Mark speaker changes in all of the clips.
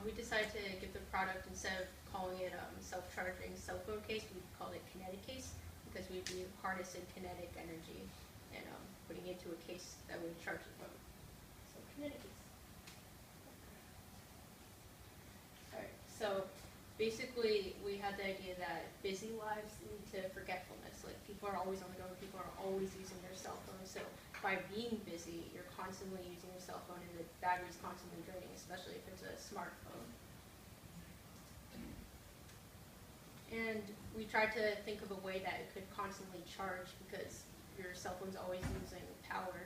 Speaker 1: We decided to give the product, instead of calling it self-charging cell phone case, we called it Kineticase, because we'd be harnessing kinetic energy and putting it into a case that would charge the phone. So Kineticase. Alright, so basically we had the idea that busy lives lead to forgetfulness. Like, people are always on the go, people are always using their cell phones. So by being busy, you're constantly using your cell phone and the battery's constantly draining, especially if it's a smartphone. And we tried to think of a way that it could constantly charge, because your cell phone's always using power.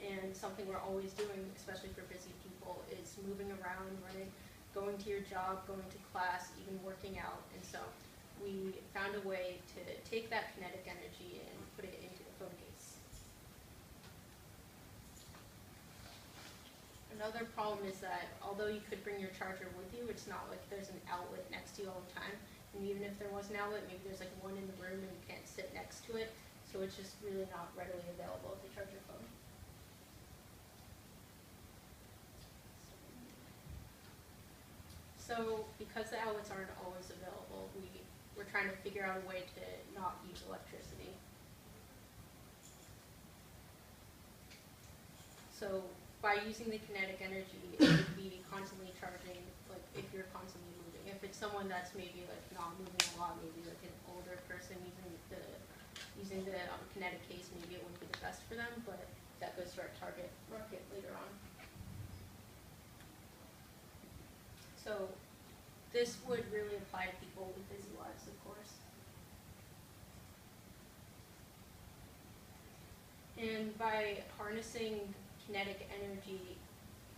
Speaker 1: And something we're always doing, especially for busy people, is moving around, running, going to your job, going to class, even working out. And so we found a way to take that kinetic energy and put it into the phone case. Another problem is that although you could bring your charger with you, it's not like there's an outlet next to you all the time. And even if there was an outlet, maybe there's like one in the room and you can't sit next to it. So it's just really not readily available to charge your phone. So because the outlets aren't always available, we're trying to figure out a way to not use electricity. So by using the kinetic energy, it would be constantly charging, like if you're constantly moving. If it's someone that's maybe like not moving a lot, maybe like an older person using the kinetic case, maybe it wouldn't be the best for them, but that goes to our target market later on. So this would really apply to people with busy lives, of course. And by harnessing kinetic energy,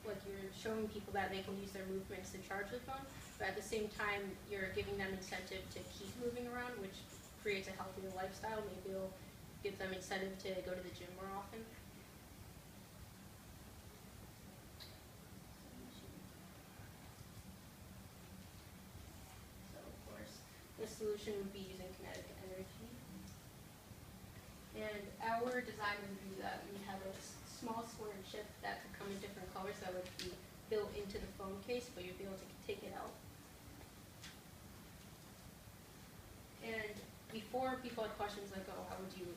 Speaker 1: like, you're showing people that they can use their movements to charge the phone, but at the same time, you're giving them incentive to keep moving around, which creates a healthier lifestyle. Maybe it'll give them incentive to go to the gym more often. So, of course, the solution would be using kinetic energy. And our design would be that we have a small square chip that could come in different colors that would be built into the phone case, but you'd be able to take it out. And before, people had questions like, oh, how would you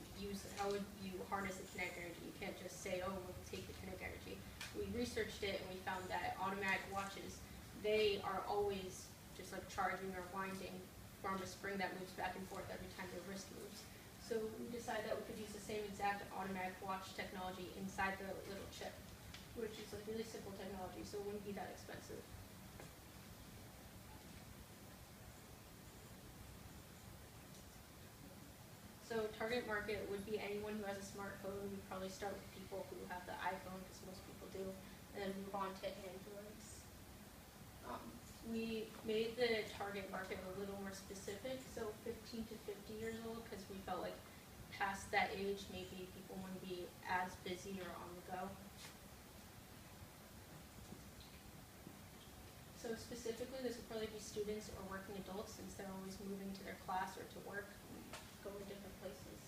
Speaker 1: harness the kinetic energy? You can't just say, oh, we'll take the kinetic energy. We researched it and we found that automatic watches, they are always just like charging or winding from a spring that moves back and forth every time their wrist moves. So we decided that we could use the same exact automatic watch technology inside the little chip, which is a really simple technology, so it wouldn't be that expensive. So target market would be anyone who has a smartphone. We'd probably start with people who have the iPhone, because most people do, and then move on to Androids. We made the target market a little more specific, so 15 to 50 years old, because we felt like past that age, maybe people wouldn't be as busy or on the go. So specifically, this would probably be students or working adults, since they're always moving to their class or to work and go to different places.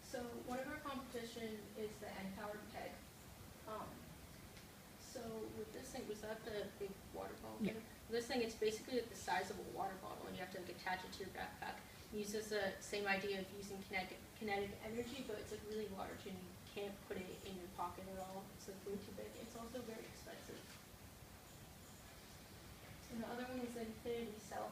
Speaker 1: So one of our competition is the N-powered peg. So with this thing, was that the big water bottle thing? Yeah. This thing, it's basically like the size of a water bottle, and you have to like attach it to your backpack. It uses the same idea of using kinetic energy, but it's like really large, and you can't put it in your pocket at all. It's like way too big. It's also very expensive. And the other one is the infinity cell,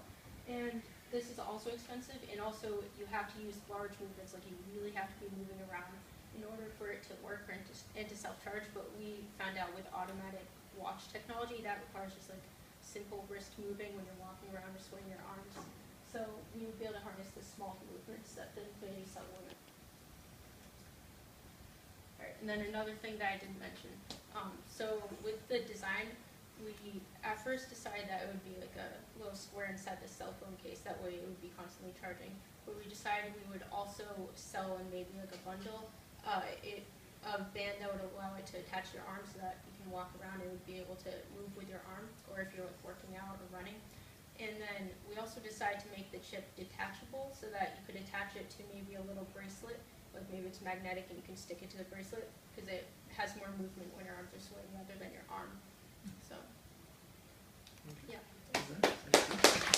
Speaker 1: and this is also expensive, and also you have to use large movements. Like, you really have to be moving around in order for it to work and to self-charge. But we found out with automatic watch technology, that requires just like simple wrist moving when you're walking around or swinging your arms. So we would be able to harness the small movements that the infinity cell wouldn't. Alright, and then another thing that I didn't mention. So with the design, we at first decided that it would be like a little square inside the cell phone case. That way it would be constantly charging. But we decided we would also sell in maybe like a bundle, a band that would allow it to attach to your arm, so that you can walk around and would be able to move with your arm, or if you're like working out or running. And then we also decided to make the chip detachable, so that you could attach it to maybe a little bracelet, like maybe it's magnetic and you can stick it to the bracelet, because it has has more movement when your arms are swinging rather than your arm.